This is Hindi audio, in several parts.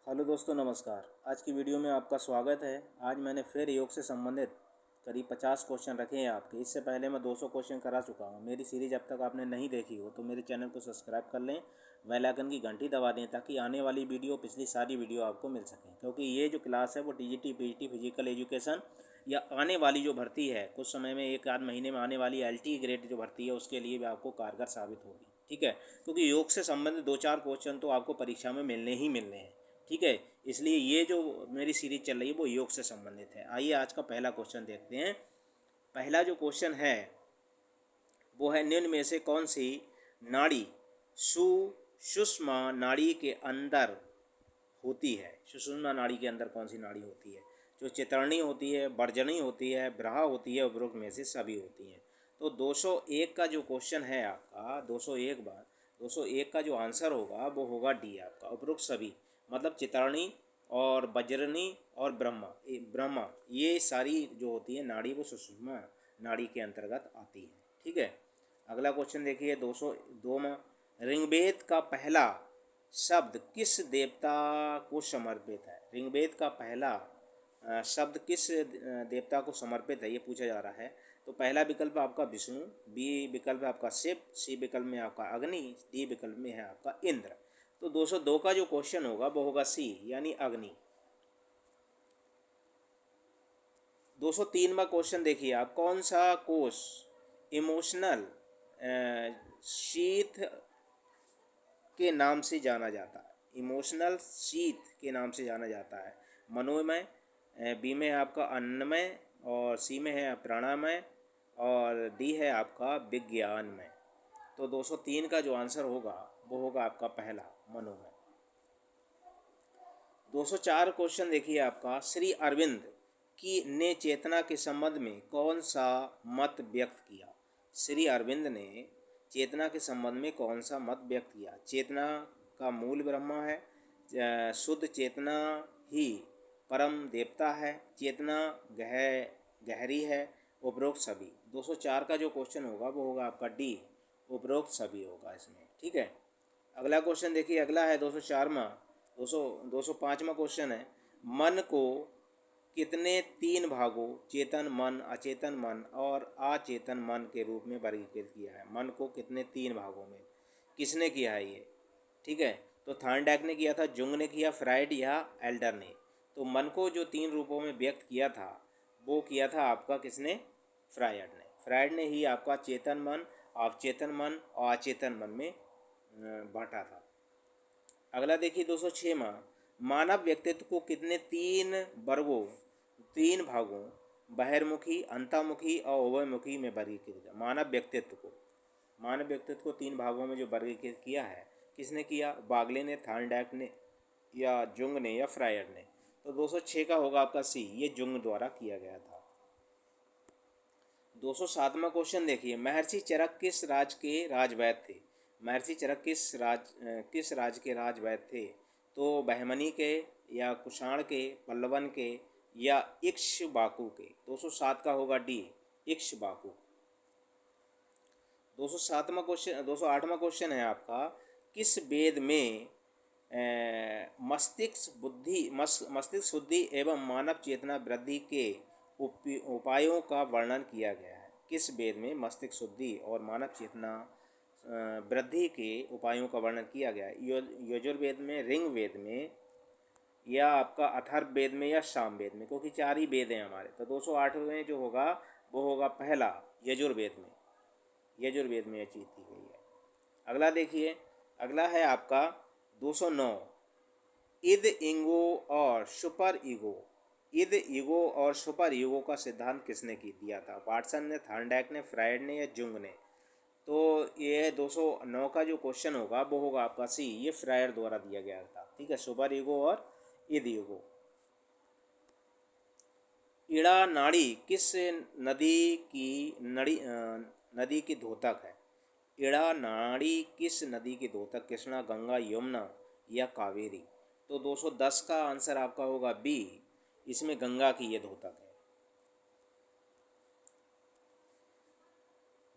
हेलो दोस्तों, नमस्कार। आज की वीडियो में आपका स्वागत है। आज मैंने फिर योग से संबंधित करीब 50 क्वेश्चन रखे हैं आपके। इससे पहले मैं 200 क्वेश्चन करा चुका हूँ। मेरी सीरीज अब तक आपने नहीं देखी हो तो मेरे चैनल को सब्सक्राइब कर लें, बेल आइकन की घंटी दबा दें ताकि आने वाली वीडियो, पिछली सारी वीडियो आपको मिल सकें। क्योंकि ये जो क्लास है वो टीजीटी, पीजीटी, फिजिकल एजुकेशन या आने वाली जो भर्ती है कुछ समय में, एक आध महीने में आने वाली एलटी ग्रेड जो भर्ती है उसके लिए भी आपको कारगर साबित होगी। ठीक है, क्योंकि योग से संबंधित 2-4 क्वेश्चन तो आपको परीक्षा में मिलने ही मिलने हैं। ठीक है, इसलिए ये जो मेरी सीरीज चल रही है वो योग से संबंधित है। आइए आज का पहला क्वेश्चन देखते हैं। पहला जो क्वेश्चन है वो है, निम्न में से कौन सी नाड़ी सुषुम्ना नाड़ी के अंदर होती है? सुषुम्ना नाड़ी के अंदर कौन सी नाड़ी होती है? जो चितरणी होती है, वर्जनी होती है, ब्रहा होती है, उपरोक्त में से सभी होती हैं। तो 201 का जो क्वेश्चन है आपका, 201 का जो आंसर होगा वो होगा डी आपका, उपरोक्त सभी। मतलब चितरणी और वज्रनी और ब्रह्मा ये सारी जो होती है नाड़ी वो सुषुम्ना नाड़ी के अंतर्गत आती है। ठीक है, अगला क्वेश्चन देखिए 202 में, ऋग्वेद का पहला शब्द किस देवता को समर्पित है? ऋग्वेद का पहला शब्द किस देवता को समर्पित है, ये पूछा जा रहा है। तो पहला विकल्प आपका विष्णु, बी विकल्प है आपका शिव, सी विकल्प में आपका अग्नि, डी विकल्प में है आपका इंद्र। तो 202 का जो क्वेश्चन होगा वो होगा सी यानी अग्नि। 203वां क्वेश्चन देखिए आप, कौन सा कोष इमोशनल शीत के नाम से जाना जाता है? इमोशनल शीत के नाम से जाना जाता है। मनोमय, बी में है आपका अन्नमय, और सी में है प्राणमय, और डी है आपका विज्ञानमय। तो 203 का जो आंसर होगा वो होगा आपका पहला, मनोमय। 204 क्वेश्चन देखिए आपका, श्री अरविंद की ने चेतना के संबंध में कौन सा मत व्यक्त किया? श्री अरविंद ने चेतना के संबंध में कौन सा मत व्यक्त किया? चेतना का मूल ब्रह्मा है, शुद्ध चेतना ही परम देवता है, चेतना गहरी है, उपरोक्त सभी। 204 का जो क्वेश्चन होगा वो होगा आपका डी, उपरोक्त सभी होगा इसमें। ठीक है, अगला क्वेश्चन देखिए, अगला है 204वां 205वां क्वेश्चन है, मन को कितने 3 भागों, चेतन मन, अचेतन मन और अचेतन मन के रूप में वर्गीकृत किया है? मन को कितने 3 भागों में किसने किया है ये? ठीक है, तो थॉर्नडाइक ने किया था, जुंग ने किया, फ्राइड या एल्डर ने? तो मन को जो 3 रूपों में व्यक्त किया था वो किया था आपका किसने? फ्रायड ने। फ्रायड ने ही आपका चेतन मन, अवचेतन मन और अचेतन मन में बांटा था। अगला देखिए 206वां, मानव व्यक्तित्व को कितने 3 भागों, बहिर्मुखी, अंतर्मुखी और उभयमुखी में वर्गीकृत किया? मानव व्यक्तित्व को 3 भागों में जो वर्गीकृत किया है किसने किया? बागले ने, थॉर्नडाइक ने या जुंग ने या फ्रायड ने? तो 206 का होगा आपका सी, ये जुंग द्वारा किया गया था। 207वां क्वेश्चन देखिए, महर्षि चरक किस राज के राजवैद्य थे? महर्षि चरक किस राज के राजवैद्य थे? तो बहमनी के या कुषाण के, पल्लवन के या इक्ष्वाकु के? 207 का होगा डी, इक्ष्वाकु। 208वां क्वेश्चन है आपका, किस वेद में मस्तिष्क शुद्धि एवं मानव चेतना वृद्धि के उपायों का वर्णन किया गया है? किस वेद में मस्तिष्क शुद्धि और मानव चेतना वृद्धि के उपायों का वर्णन किया गया है? यजुर्वेद में, ऋग्वेद में या आपका अथर्ववेद में या सामवेद में? क्योंकि 4 ही वेद हैं हमारे। तो 208 में जो होगा वो होगा पहला, यजुर्वेद में। यजुर्वेद में यह चीज़ की गई है। अगला देखिए, अगला है आपका 209, इद ईगो और सुपर ईगो। इद ईगो और सुपर ईगो का सिद्धांत किसने दिया था? वाटसन ने, थॉर्नडाइक ने, फ्रायड ने या जुंग ने? तो ये 209 का जो क्वेश्चन होगा वो होगा आपका सी, ये फ्रायड द्वारा दिया गया था। ठीक है, सुपर ईगो और इद ईगो। इड़ा नाड़ी किस नदी की द्योतक है? इड़ा नाड़ी किस नदी की द्योतक? कृष्णा, गंगा, यमुना या कावेरी? तो 210 का आंसर आपका होगा बी, इसमें गंगा की ये द्योतक है।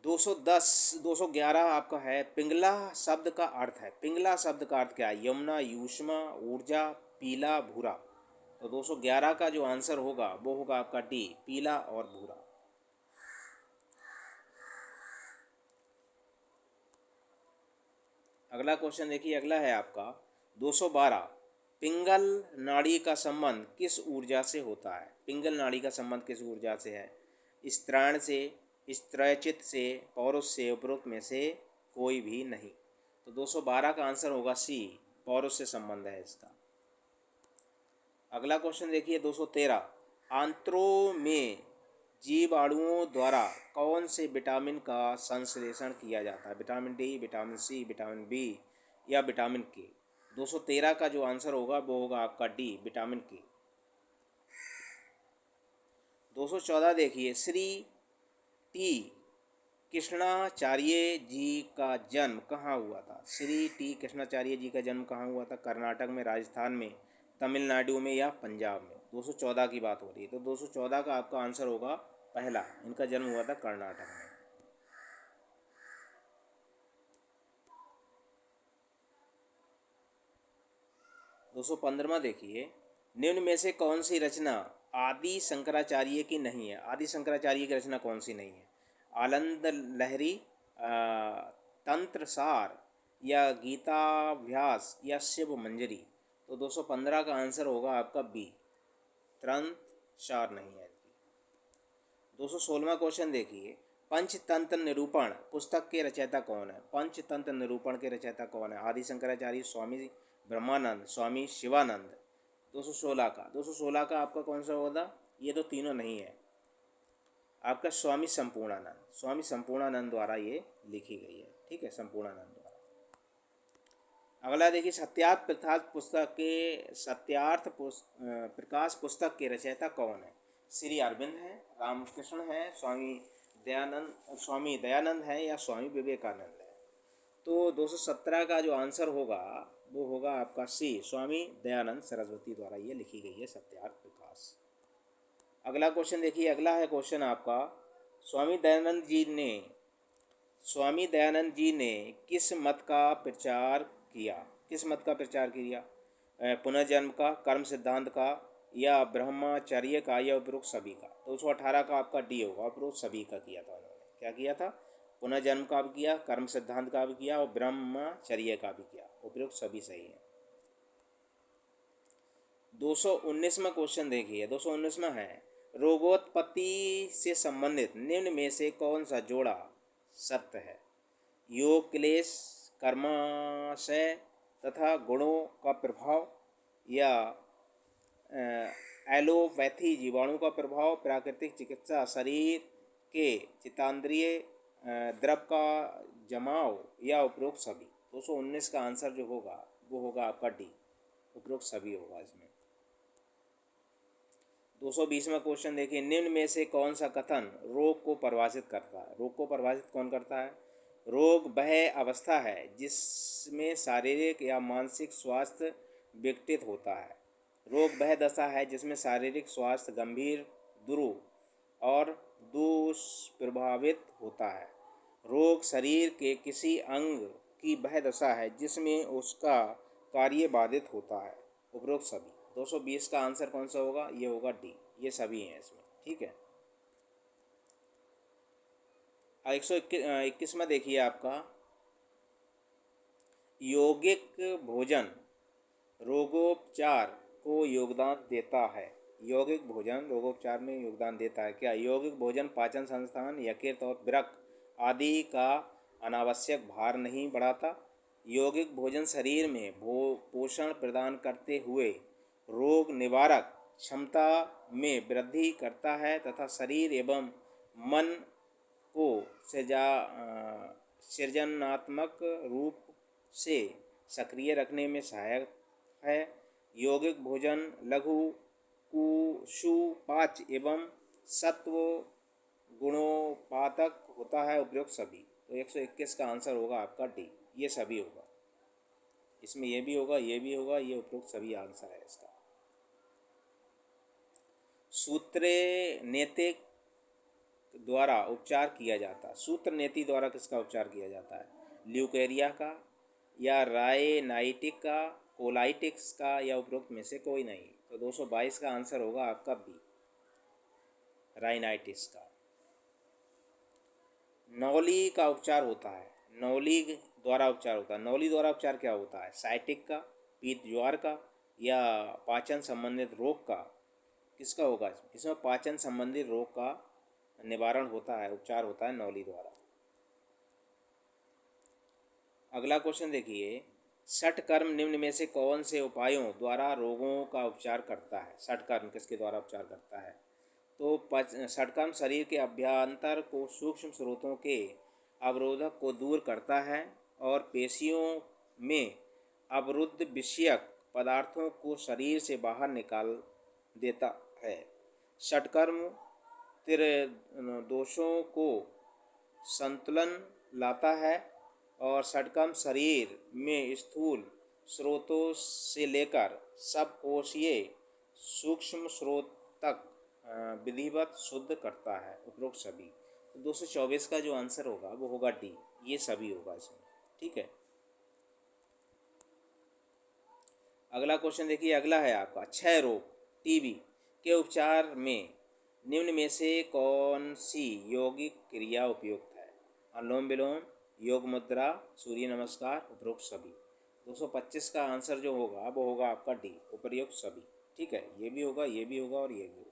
210 211 आपका है, पिंगला शब्द का अर्थ है। पिंगला शब्द का अर्थ क्या है? यमुना, यूष्मा, ऊर्जा, पीला, भूरा। तो 211 का जो आंसर होगा वो होगा आपका डी, पीला और भूरा। अगला क्वेश्चन देखिए, अगला है आपका 212, पिंगल नाड़ी का संबंध किस ऊर्जा से होता है? पिंगल नाड़ी का संबंध किस ऊर्जा से है? स्त्राण से, स्त्रैचित से, पौरुष से, उपरोक्त में से कोई भी नहीं। तो 212 का आंसर होगा सी, पौरुष से संबंध है इसका। अगला क्वेश्चन देखिए 213, आंत्रों में जीवाणुओं द्वारा कौन से विटामिन का संश्लेषण किया जाता है? Vitamin D, vitamin C, vitamin B या विटामिन के? 213 का जो आंसर होगा वो होगा आपका डी, विटामिन के। 214 देखिए, श्री टी कृष्णाचार्य जी का जन्म कहाँ हुआ था? श्री टी कृष्णाचार्य जी का जन्म कहाँ हुआ था? कर्नाटक में, राजस्थान में, तमिलनाडु में या पंजाब में? 214 की बात हो रही है, तो 214 का आपका आंसर होगा पहला, इनका जन्म हुआ था कर्नाटक में। 215 देखिए, निम्न में से कौन सी रचना आदि शंकराचार्य की नहीं है? आदि शंकराचार्य की रचना कौन सी नहीं है? आनंद लहरी, तंत्रसार या गीताभ्यास या शिव मंजरी? तो 215 का आंसर होगा आपका बी, तंत्रसार नहीं है। 216वां क्वेश्चन देखिए, पंचतंत्र निरूपण पुस्तक के रचयिता कौन है? पंचतंत्र निरूपण के रचयिता कौन है? आदि शंकराचार्य, स्वामी ब्रह्मानंद, स्वामी शिवानंद? 216 का आपका कौन सा होगा? ये तो तीनों नहीं है, आपका स्वामी संपूर्णानंद, स्वामी संपूर्णानंद द्वारा ये लिखी गई है। ठीक है, संपूर्णानंद द्वारा। अगला देखिए, सत्यार्थ प्रकाश पुस्तक के रचयिता कौन है? श्री अरविंद है, रामकृष्ण है, स्वामी दयानंद है या स्वामी विवेकानंद है? तो 217 का जो आंसर होगा वो होगा आपका सी, स्वामी दयानंद सरस्वती द्वारा ये लिखी गई है सत्यार्थ प्रकाश। अगला क्वेश्चन देखिए, अगला है क्वेश्चन आपका, स्वामी दयानंद जी ने किस मत का प्रचार किया? किस मत का प्रचार किया? पुनर्जन्म का, कर्म सिद्धांत का या ब्रह्मचर्य का या उपरोक्त सभी का? 218 का आपका डी होगा, उपरोक्त सभी का किया था उन्होंने। क्या किया था? पुनर्जन्म का भी किया, कर्म सिद्धांत का भी किया और ब्रह्मचर्य का भी किया। उपरोक्त सभी सही है। 219वां क्वेश्चन देखिए, 219वां है, रोगोत्पत्ति से संबंधित निम्न में से कौन सा जोड़ा सत्य है? योग, क्लेश, कर्माशय तथा गुणों का प्रभाव या एलोपैथी जीवाणु का प्रभाव, प्राकृतिक चिकित्सा शरीर के चितांद्रिय द्रव का जमाव या उपरोक्त सभी? 219 का आंसर जो होगा वो होगा आपका डी, उपरोक्त सभी होगा इसमें। 220वां क्वेश्चन देखिए, निम्न में से कौन सा कथन रोग को परिभाषित करता है? रोग को परिभाषित कौन करता है? रोग वह अवस्था है जिसमें शारीरिक या मानसिक स्वास्थ्य विघटित होता है। रोग वह दशा है जिसमें शारीरिक स्वास्थ्य गंभीर, दुरूह और दुष्प्रभावित होता है। रोग शरीर के किसी अंग की वह दशा है जिसमें उसका कार्य बाधित होता है। उपरोक्त सभी। 220 का आंसर कौन सा होगा? ये होगा डी, ये सभी हैं इसमें। ठीक है। 121 में देखिए आपका, यौगिक भोजन रोगोपचार को योगदान देता है। यौगिक भोजन रोगोपचार में योगदान देता है क्या? यौगिक भोजन पाचन संस्थान, यकृत और वृक्क आदि का अनावश्यक भार नहीं बढ़ाता। यौगिक भोजन शरीर में पोषण प्रदान करते हुए रोग निवारक क्षमता में वृद्धि करता है तथा शरीर एवं मन को सृजनात्मक रूप से सक्रिय रखने में सहायक है। यौगिक भोजन लघु कुषुपाच्य एवं सत्व गुणोपातक होता है। उपरोक्त सभी। तो 121 का आंसर होगा आपका डी, ये सभी होगा। इसमें ये भी होगा, ये भी होगा, ये उपरोक्त सभी आंसर है इसका। सूत्रे नैतिक द्वारा उपचार किया जाता है? सूत्रनेति द्वारा किसका उपचार किया जाता है? ल्यूकेरिया का या रायनाइटिक का, कोलाइटिक्स का, या उपरोक्त में से कोई नहीं? तो 222 का आंसर होगा आपका बी, रायनाइटिस का। नौली का उपचार होता है, नौली द्वारा उपचार होता है। नौली द्वारा उपचार क्या होता है? साइटिक का, पीत ज्वार का, या पाचन संबंधित रोग का? किसका होगा इसमें? इसमें पाचन संबंधी रोग का निवारण होता है, उपचार होता है नौली द्वारा। अगला क्वेश्चन देखिए, षटकर्म निम्न में से कौन से उपायों द्वारा रोगों का उपचार करता है? षटकर्म किसके द्वारा उपचार करता है? तो षटकर्म शरीर के अभ्यंतर को सूक्ष्म स्रोतों के अवरोधक को दूर करता है और पेशियों में अवरुद्ध विषयक पदार्थों को शरीर से बाहर निकाल देता है। षटकर्म त्रिदोषों को संतुलन लाता है और षटकर्म शरीर में स्थूल स्रोतों से लेकर सबकोशीय सूक्ष्म स्रोत तक विधिवत शुद्ध करता है। उपरोक्त सभी। तो 224 का जो आंसर होगा वो होगा डी, ये सभी होगा इसमें। ठीक है, अगला क्वेश्चन देखिए। अगला है आपका, क्षय रोग टीबी के उपचार में निम्न में से कौन सी यौगिक क्रिया उपयुक्त है? अनुलोम विलोम, योग मुद्रा, सूर्य नमस्कार, उपरोक्त सभी। 225 का आंसर जो होगा वो होगा आपका डी, उपयुक्त सभी। ठीक है, ये भी होगा, ये भी होगा और ये भी होगा।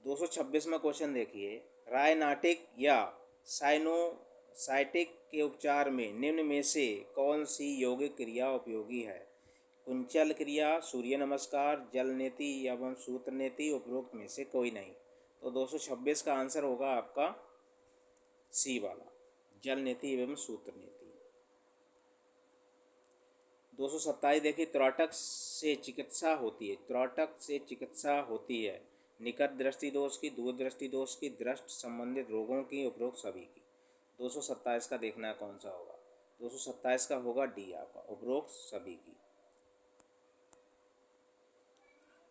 226वां क्वेश्चन देखिए, रायनाटिक या साइनोसाइटिक के उपचार में निम्न में से कौन सी यौगिक क्रिया उपयोगी है? कुंचल क्रिया, सूर्य नमस्कार, जल नेति एवं सूत्र नेति, उपरोक्त में से कोई नहीं। तो 226 का आंसर होगा आपका सी वाला, जल नेति एवं सूत्र नेति। 227 देखिए, त्रोटक से चिकित्सा होती है, त्रोटक से चिकित्सा होती है निकट दृष्टि दोष की, दूर दृष्टि दोष की, दृष्टि संबंधित रोगों की, उपरोक्त सभी की। 227 का देखना है कौन सा होगा। 227 का होगा डी आपका, उपरोक्त सभी की।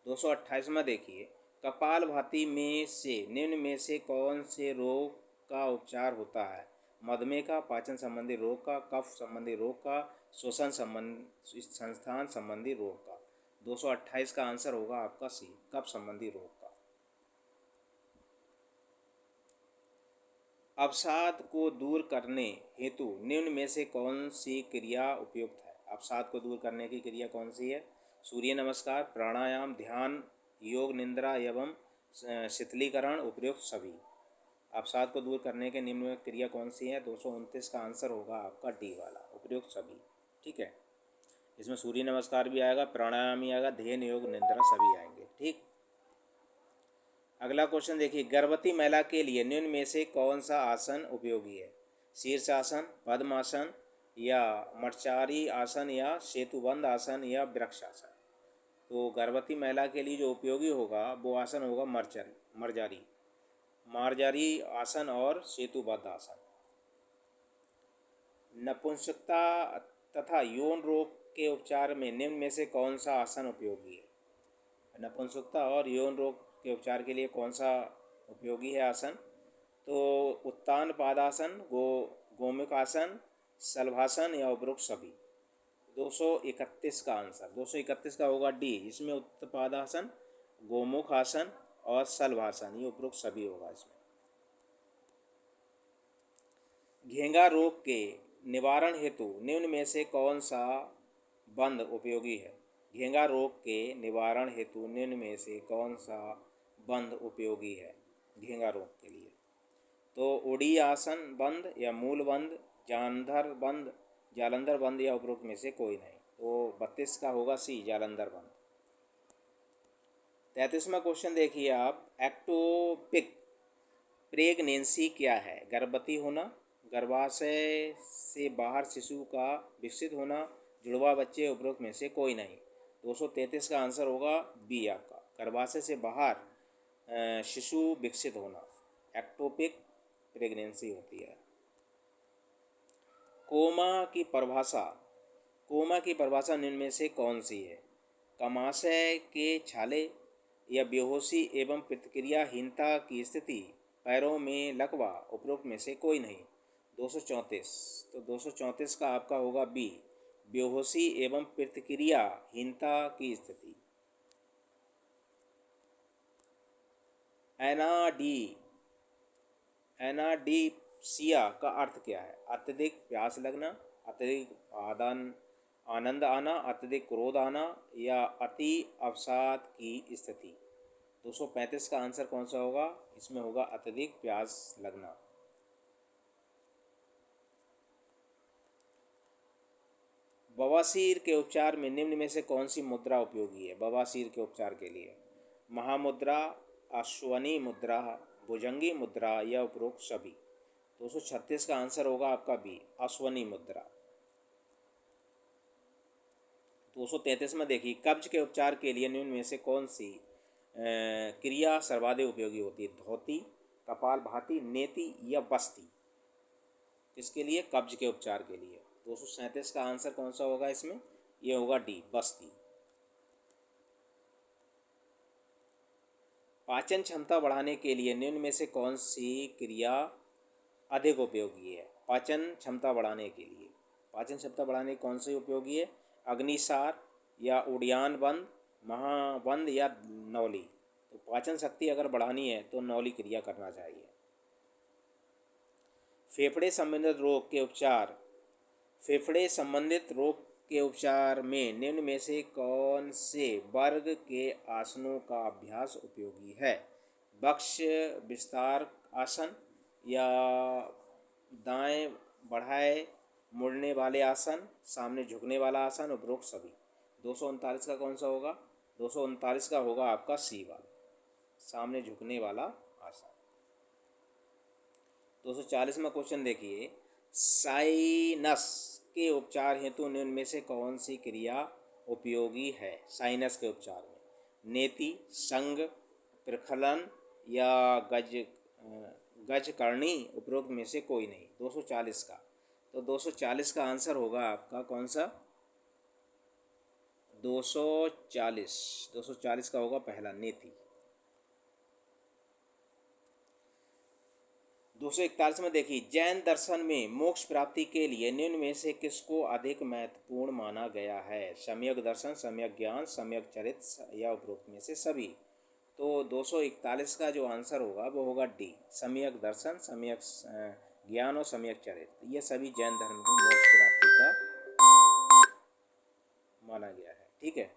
228वां देखिए, कपालभाति में से निम्न में से कौन से रोग का उपचार होता है? मधुमेह का, पाचन संबंधी रोग का, कफ संबंधी रोग का, श्वसन संस्थान संबंधी रोग का। 228 का आंसर होगा आपका सी, कफ संबंधी रोग का। अवसाद को दूर करने हेतु निम्न में से कौन सी क्रिया उपयुक्त है? अवसाद को दूर करने की क्रिया कौन सी है? सूर्य नमस्कार, प्राणायाम, ध्यान, योग निद्रा एवं शीतलीकरण, उपयुक्त सभी। अवसाद को दूर करने के निम्न क्रिया कौन सी है? 229 का आंसर होगा आपका डी वाला, उपयुक्त सभी। ठीक है, इसमें सूर्य नमस्कार भी आएगा, प्राणायाम भी आएगा, ध्यान, योग निद्रा सभी आएंगे। ठीक, अगला क्वेश्चन देखिए, गर्भवती महिला के लिए निम्न में से कौन सा आसन उपयोगी है? शीर्षासन, पद्मासन, या मर्चारी आसन, या सेतुबंध आसन, या वृक्षासन? तो गर्भवती महिला के लिए जो उपयोगी होगा वो आसन होगा मार्जारी आसन और सेतुबद्ध आसन। नपुंसकता तथा यौन रोग के उपचार में निम्न में से कौन सा आसन उपयोगी है? नपुंसकता और यौन रोग के उपचार के लिए कौन सा उपयोगी है आसन? तो उत्तान पादासन, गोमुख आसन, शलभासन, या उपरोक्त सभी। 231 का आंसर, 231 का होगा डी, इसमें उत्तापादासन, गोमुख आसन और शलभासन, ये उपरोक्त सभी होगा इसमें। घेंगा रोग के निवारण हेतु निम्न में से कौन सा बंध उपयोगी है? घेंगा रोग के निवारण हेतु निम्न में से कौन सा बंध उपयोगी है घेंगा रोग के लिए? तो उड़ी आसन बंध, या मूल बंध, जालंधर बंध, या उपरोक्त में से कोई नहीं। तो 32 का होगा सी, जालंधर बंध। 33वां क्वेश्चन देखिए आप, एक्टोपिक प्रेगनेंसी क्या है? गर्भवती होना, गर्भाशय से बाहर शिशु का विकसित होना, जुड़वा बच्चे, उपरोक्त में से कोई नहीं। 233 का आंसर होगा बी आपका, गर्भाशय से बाहर शिशु विकसित होना, एक्टोपिक प्रेगनेंसी होती है। कोमा की परिभाषा निम्न में से कौन सी है? कमाशय के छाले, या बेहोशी एवं प्रतिक्रियाहीनता की स्थिति, पैरों में लकवा, उपरोक्त में से कोई नहीं। 234, तो 234 का आपका होगा बी, बेहोशी एवं प्रतिक्रियाहीनता की स्थिति। एनाडीसिया का अर्थ क्या है? अत्यधिक प्यास लगना, अत्यधिक आनंद आना, अत्यधिक क्रोध आना या अति अवसाद की स्थिति। 235 का आंसर कौन सा होगा? इसमें होगा अत्यधिक प्यास लगना। बवासीर के उपचार में निम्न में से कौन सी मुद्रा उपयोगी है? बवासीर के उपचार के लिए महामुद्रा, अश्वनी मुद्रा, भुजंगी मुद्रा या उपरोक्त सभी। 236 का आंसर होगा आपका बी, अश्वनी मुद्रा। 233 में देखिए, कब्ज के उपचार के लिए निम्न में से कौन सी क्रिया सर्वाधिक उपयोगी होती है? धोती, कपालभाति, नेति या बस्ती। किसके लिए? कब्ज के उपचार के लिए। 237 का आंसर कौन सा होगा इसमें? ये होगा डी, बस्ती। पाचन क्षमता बढ़ाने के लिए निम्न में से कौन सी क्रिया अधिक उपयोगी है? पाचन क्षमता बढ़ाने के लिए, पाचन क्षमता बढ़ाने कौन सी उपयोगी है? अग्निसार या उड़ियान बंद, महाबंद या नौली। तो पाचन शक्ति अगर बढ़ानी है तो नौली क्रिया करना चाहिए। फेफड़े संबंधित रोग के उपचार, फेफड़े संबंधित रोग के उपचार में निम्न में से कौन से वर्ग के आसनों का अभ्यास उपयोगी है? वक्ष विस्तार आसन या दाएं बढ़ाए मुड़ने वाले आसन, सामने झुकने वाला आसन, उपरोक्त सभी। 239 का कौन सा होगा? 239 का होगा आपका सी वाला, सामने झुकने वाला आसन। 240 में क्वेश्चन देखिए, साइनस के उपचार हेतु निम्न में से कौन सी क्रिया उपयोगी है? साइनस के उपचार में नेति, संग, प्रखलन या गजकर्णी, उपरोक्त में से कोई नहीं। 240 का, तो 240 का आंसर होगा आपका कौन सा? 240 का होगा पहला, नेति। 241 में देखिए, जैन दर्शन में मोक्ष प्राप्ति के लिए निम्न में से किसको अधिक महत्वपूर्ण माना गया है? सम्यक दर्शन, सम्यक ज्ञान, सम्यक चरित्र या उपरोक्त में से सभी। तो 241 का जो आंसर होगा वो होगा डी, सम्यक दर्शन, सम्यक ज्ञान और सम्यक चरित्र। ये सभी जैन धर्म में मोक्ष प्राप्ति का माना गया है। ठीक है,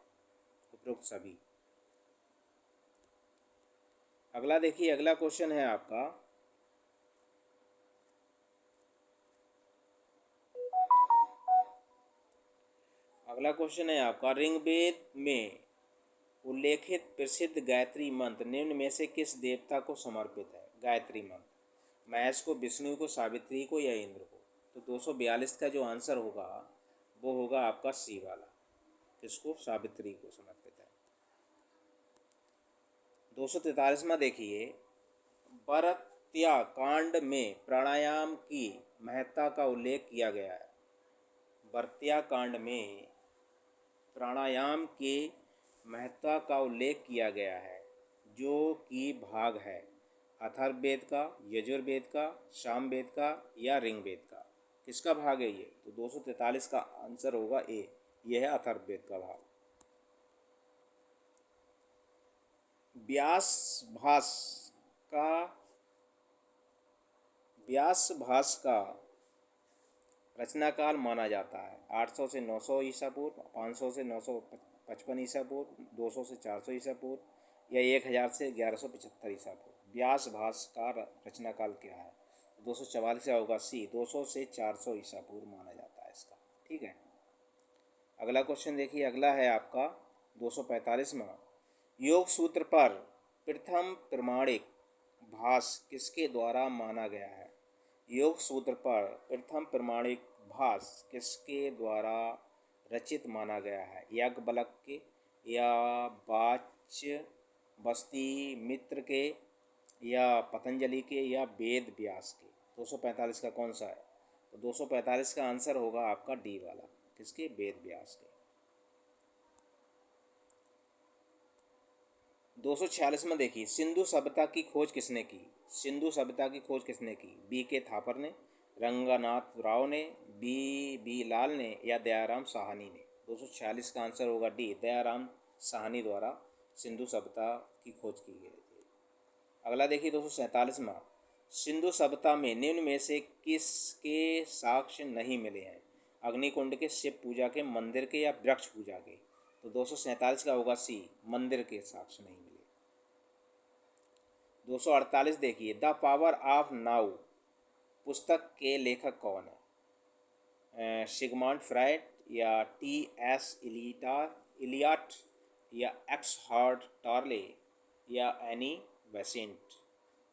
उपरोक्त सभी। अगला देखिए, अगला क्वेश्चन है आपका, अगला क्वेश्चन है आपका, ऋग्वेद में उल्लेखित प्रसिद्ध गायत्री मंत्र निम्न में से किस देवता को समर्पित है? गायत्री मंत्र महेश को, विष्णु को, सावित्री को या इंद्र को। तो 242 का जो आंसर होगा वो होगा आपका सी वाला, किसको? सावित्री को समर्पित है। 243 में देखिए, भरत्या कांड में प्राणायाम की महत्ता का उल्लेख किया गया है। भरत्या कांड में प्राणायाम के महत्ता का उल्लेख किया गया है, जो कि भाग है अथर्ववेद का, यजुर्वेद का, सामवेद का या ऋग्वेद का। किसका भाग है ये? तो 243 का आंसर होगा ए, यह है अथर्ववेद का भाग। व्यास भास का रचनाकाल माना जाता है 800 से 900 ईसा पूर्व, 500 से 955 ईसा पूर्व, 200 से 400 ईसा पूर्व या 1000 से 1175 ईसा पूर्व। व्यास भास का रचनाकाल क्या है? 244 का होगा सी, 200 से 400 ईसा पूर्व माना जाता है इसका। ठीक है, अगला क्वेश्चन देखिए, अगला है आपका 245 में, योग सूत्र पर प्रथम प्रमाणिक भास किसके द्वारा माना गया है? योग सूत्र पर प्रथम प्रमाणिक भास किसके द्वारा रचित माना गया है? याज्ञवल्क्य या वाच्य बस्ती मित्र के या पतंजलि के या वेद व्यास के। 245 का कौन सा है? तो 245 का आंसर होगा आपका डी वाला, किसके? वेद व्यास के। 246 में देखिए, सिंधु सभ्यता की खोज किसने की? सिंधु सभ्यता की खोज किसने की? B.K. थापर ने, रंगनाथ राव ने, B. लाल ने या दयाराम साहनी ने? 246 का आंसर होगा डी, दयाराम साहनी द्वारा सिंधु सभ्यता की खोज की गई थी। अगला देखिए 247 में, सिंधु सभ्यता में निम्न में से किसके साक्ष्य नहीं मिले हैं? अग्निकुंड के, शिव पूजा के, मंदिर के या वृक्ष पूजा के? तो 247 का होगा सी, मंदिर के साक्ष्य नहीं मिले। 248 देखिए, द पावर ऑफ नाउ पुस्तक के लेखक कौन है? सिगमंड फ्राइड या T.S. इलियट या एक्सहर्ट टॉर्ले या एनी बेसेंट?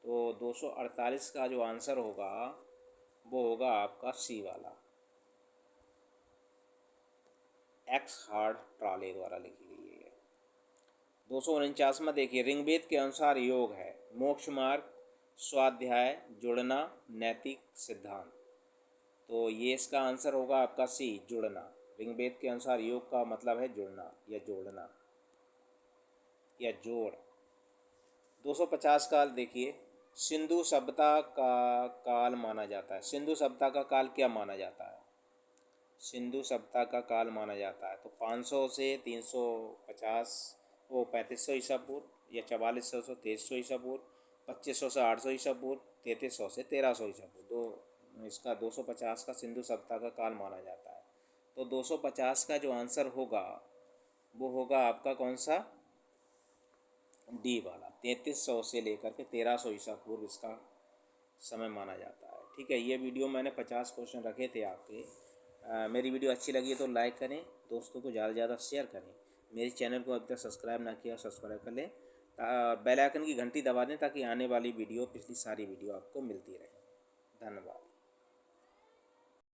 तो 248 का जो आंसर होगा वो होगा आपका सी वाला, एक्सहर्ट टॉर्ले द्वारा लिखी गई है। 249 में देखिए, ऋग्वेद के अनुसार योग है मोक्ष मार्ग, स्वाध्याय, जुड़ना, नैतिक सिद्धांत। तो ये इसका आंसर होगा आपका सी, जुड़ना। ऋग्वेद के अनुसार योग का मतलब है जुड़ना या जोड़ना या जोड़। 250 काल देखिए, सिंधु सभ्यता का काल माना जाता है। सिंधु सभ्यता का काल क्या माना जाता है? सिंधु सभ्यता का काल माना जाता है तो 500 से 350, वो 3500 ईसा पूर्व या 4400 से 2300 ईसा पूर्व, 2500 से 800 ईसा पूर्व, 3300 से 1300 ईसा पूर्व। तो इसका 250 का सिंधु सभ्यता का काल माना जाता है। तो 250 का जो आंसर होगा वो होगा आपका कौन सा? डी वाला, 3300 से लेकर के 1300 ईसा पूर्व इसका समय माना जाता है। ठीक है, ये वीडियो मैंने 50 क्वेश्चन रखे थे आपके। मेरी वीडियो अच्छी लगी तो लाइक करें, दोस्तों को ज़्यादा से ज़्यादा शेयर करें। मेरे चैनल को अभी तक सब्सक्राइब ना किया, सब्सक्राइब कर लें, बेल आइकन की घंटी दबा दें ताकि आने वाली वीडियो, पिछली सारी वीडियो आपको मिलती रहे। धन्यवाद।